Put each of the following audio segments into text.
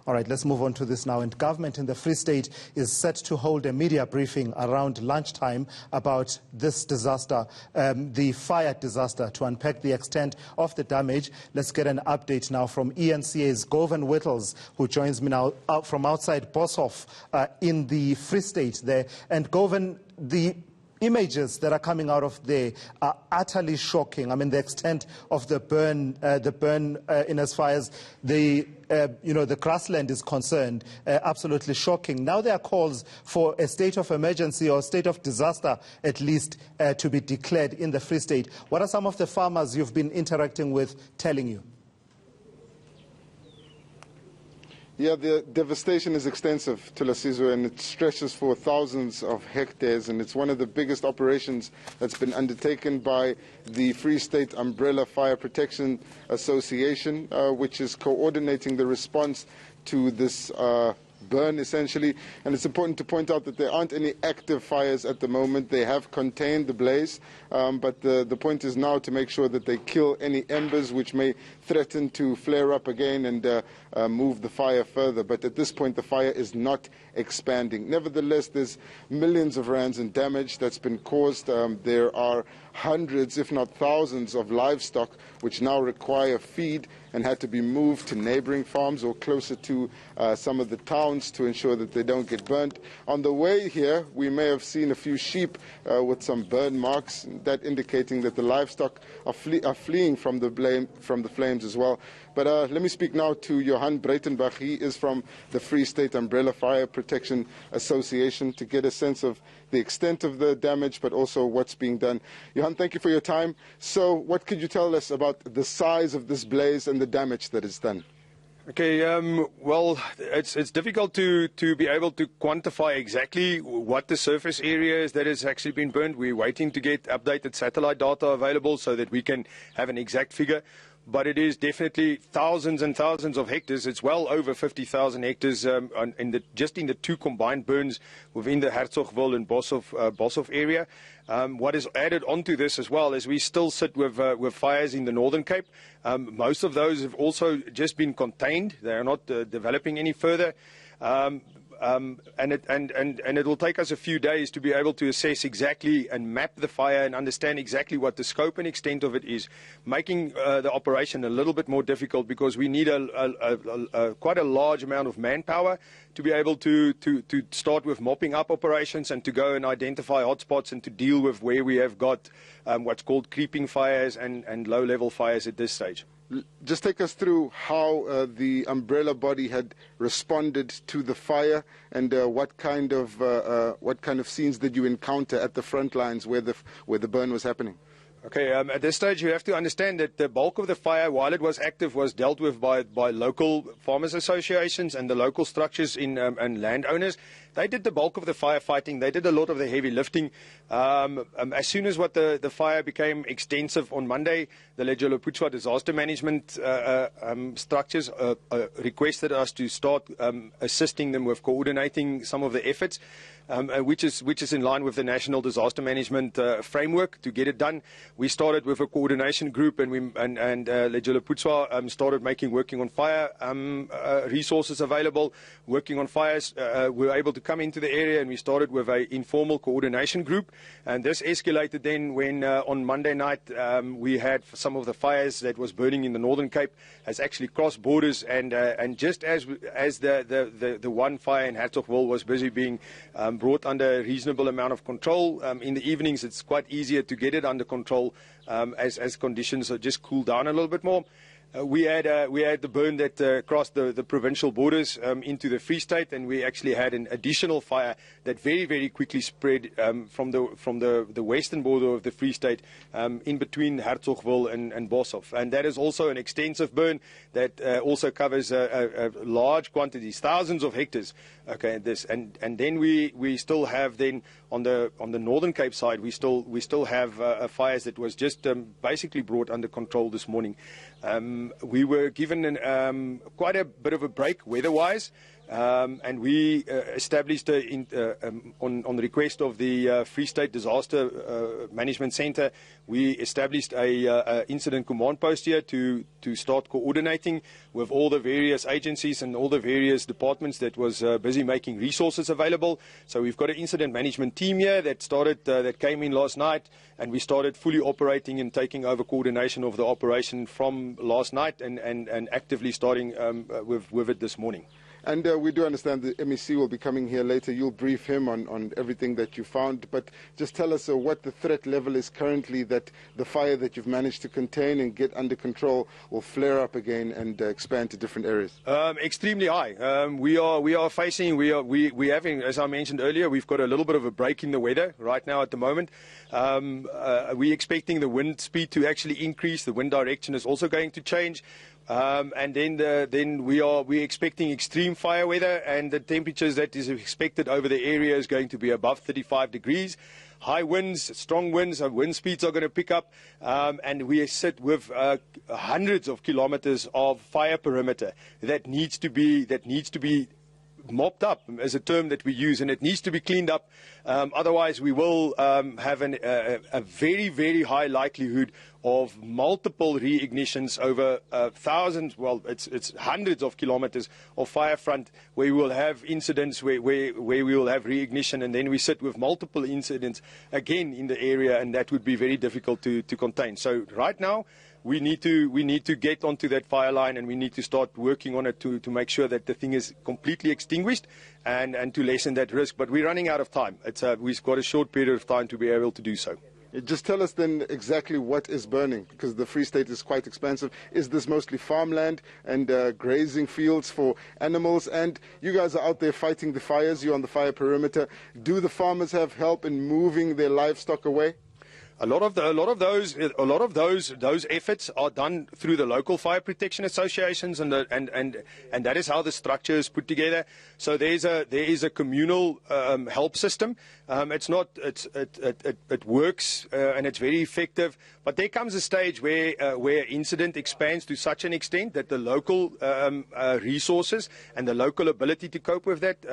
All right, let's move on to this now. And government in the Free State is set to hold a media briefing around lunchtime about this disaster, the fire disaster, to unpack the extent of the damage. Let's get an update now from eNCA's Govan Whittles, who joins me now from outside Boshoff in the Free State there. And Govan, the images that are coming out of there are utterly shocking. I mean, the extent of the burn in as far as the grassland is concerned, absolutely shocking. Now there are calls for a state of emergency or state of disaster, at least, to be declared in the Free State. What are some of the farmers you've been interacting with telling you? Yeah, the devastation is extensive, Tulasizo, and it stretches for thousands of hectares, and it's one of the biggest operations that's been undertaken by the Free State Umbrella Fire Protection Association, which is coordinating the response to this burn, essentially. And it's important to point out that there aren't any active fires at the moment. They have contained the blaze, but the point is now to make sure that they kill any embers which may threaten to flare up again and move the fire further. But at this point, the fire is not expanding. Nevertheless, there's millions of rands in damage that's been caused. There are hundreds, if not thousands, of livestock which now require feed and had to be moved to neighboring farms or closer to some of the towns to ensure that they don't get burnt. On the way here, we may have seen a few sheep with some burn marks, that indicating that the livestock are fleeing from the flames as well. But let me speak now to Johan Breitenbach. He is from the Free State Umbrella Fire Protection Association, to get a sense of the extent of the damage, but also what's being done. Johan, thank you for your time. So what could you tell us about the size of this blaze and the damage that is done? Okay, well, it's difficult to be able to quantify exactly what the surface area is that has actually been burned. We're waiting to get updated satellite data available so that we can have an exact figure. But it is definitely thousands and thousands of hectares. It's well over 50,000 hectares just in the two combined burns within the Herzogsville and Boshoff area. What is added onto this as well is we still sit with fires in the Northern Cape. Most of those have also just been contained. They are not developing any further. And it will take us a few days to be able to assess exactly and map the fire and understand exactly what the scope and extent of it is, making the operation a little bit more difficult because we need quite a large amount of manpower to be able to start with mopping up operations and to go and identify hotspots and to deal with where we have got what's called creeping fires and low-level fires at this stage. Just take us through how the umbrella body had responded to the fire, and what kind of scenes did you encounter at the front lines where the burn was happening? Okay, at this stage you have to understand that the bulk of the fire, while it was active, was dealt with by local farmers associations and the local structures and landowners. They did the bulk of the firefighting. They did a lot of the heavy lifting. As soon as the fire became extensive on Monday, the Lejoloputswa disaster management structures requested us to start assisting them with coordinating some of the efforts, which is in line with the National Disaster Management framework to get it done. We started with a coordination group, and Lejoloputswa started working on fire resources available, working on fires. We were able to come into the area, and we started with an informal coordination group, and this escalated then when on Monday night we had some of the fires that was burning in the Northern Cape has actually crossed borders, and just as the one fire in Herzogsville was busy being brought under a reasonable amount of control, in the evenings it's quite easier to get it under control as conditions just cool down a little bit more. We had the burn that crossed the provincial borders into the Free State, and we actually had an additional fire that very, very quickly spread from the western border of the Free State in between Herzogsville and Boshoff. And that is also an extensive burn that also covers large quantities, thousands of hectares. Okay, and then we still have then on the Northern Cape side we still have fires that was just basically brought under control this morning. We were given quite a bit of a break weather-wise. and we established on the request of the Free State Disaster Management Centre, we established a incident command post here to start coordinating with all the various agencies and all the various departments that was busy making resources available. So we've got an incident management team here that came in last night, and we started fully operating and taking over coordination of the operation from last night and actively starting with it this morning. And we do understand the MEC will be coming here later. You'll brief him on everything that you found. But just tell us what the threat level is currently, that the fire that you've managed to contain and get under control will flare up again and expand to different areas. Extremely high. We are facing, we having, as I mentioned earlier, we've got a little bit of a break in the weather right now at the moment. We're expecting the wind speed to actually increase. The wind direction is also going to change. And then we're expecting extreme fire weather, and the temperatures that is expected over the area is going to be above 35 degrees. High winds, strong winds, wind speeds are going to pick up, and we sit with hundreds of kilometers of fire perimeter that needs to be mopped up, as a term that we use, and it needs to be cleaned up. Otherwise, we will have a very, very high likelihood of multiple reignitions over thousands, well, it's hundreds of kilometers of fire front, where we will have incidents where we will have reignition, and then we sit with multiple incidents again in the area, and that would be very difficult to contain. So right now, we need to get onto that fire line, and we need to start working on it to make sure that the thing is completely extinguished and to lessen that risk. But we're running out of time. We've got a short period of time to be able to do so. Just tell us then exactly what is burning, because the Free State is quite expansive. Is this mostly farmland and grazing fields for animals? And you guys are out there fighting the fires. You're on the fire perimeter. Do the farmers have help in moving their livestock away? A lot of those efforts are done through the local fire protection associations, and that is how the structure is put together. So there is a communal help system. It works and it's very effective. But there comes a stage where incident expands to such an extent that the local resources and the local ability to cope with that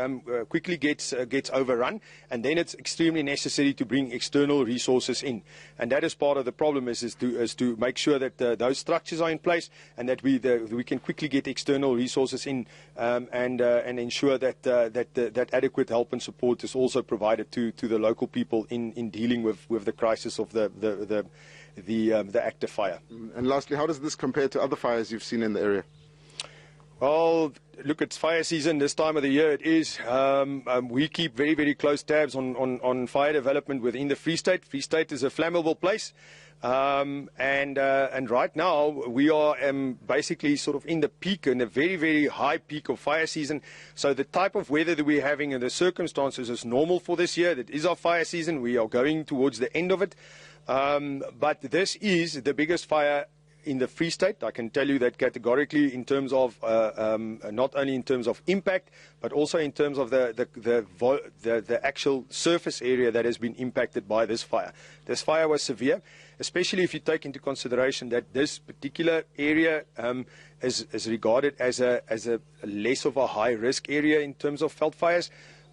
quickly gets overrun, and then it's extremely necessary to bring external resources in. And that is part of the problem, is to make sure that those structures are in place, and that we can quickly get external resources in, and ensure that adequate help and support is also provided to the local people in dealing with the crisis of the active fire. And lastly, how does this compare to other fires you've seen in the area? Well, look, it's fire season this time of the year. It is. We keep very, very close tabs on fire development within the Free State. Free State is a flammable place. And right now we are basically sort of in the peak, in a very, very high peak of fire season. So the type of weather that we're having and the circumstances is normal for this year. That is our fire season. We are going towards the end of it. But this is the biggest fire in the Free State. I can tell you that categorically, in terms of not only in terms of impact, but also in terms of the actual surface area that has been impacted by this fire. This fire was severe, especially if you take into consideration that this particular area is regarded as a less of a high risk area in terms of veld fires.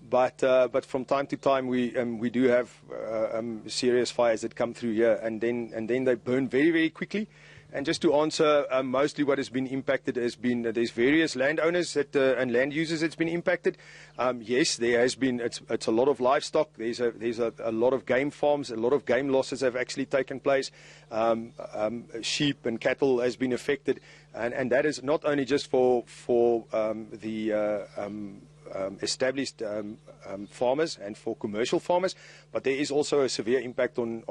But from time to time we do have serious fires that come through here, and then they burn very, very quickly. And just to answer, mostly what has been impacted has been there's various landowners and land users that's been impacted. Yes, there has been. It's a lot of livestock. There's a lot of game farms. A lot of game losses have actually taken place. Sheep and cattle has been affected, and that is not only just for the established farmers and for commercial farmers, but there is also a severe impact on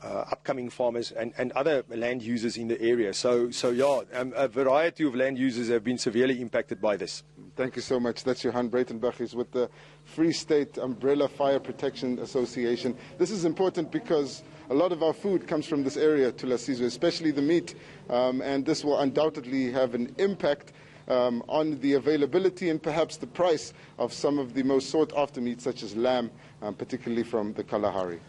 upcoming farmers and other land users in the area. So yeah, a variety of land users have been severely impacted by this. Thank you so much. That's Johan Breitenbach. He's with the Free State Umbrella Fire Protection Association. This is important because a lot of our food comes from this area, Thulasizwe, especially the meat, and this will undoubtedly have an impact on the availability and perhaps the price of some of the most sought after meat, such as lamb, particularly from the Kalahari.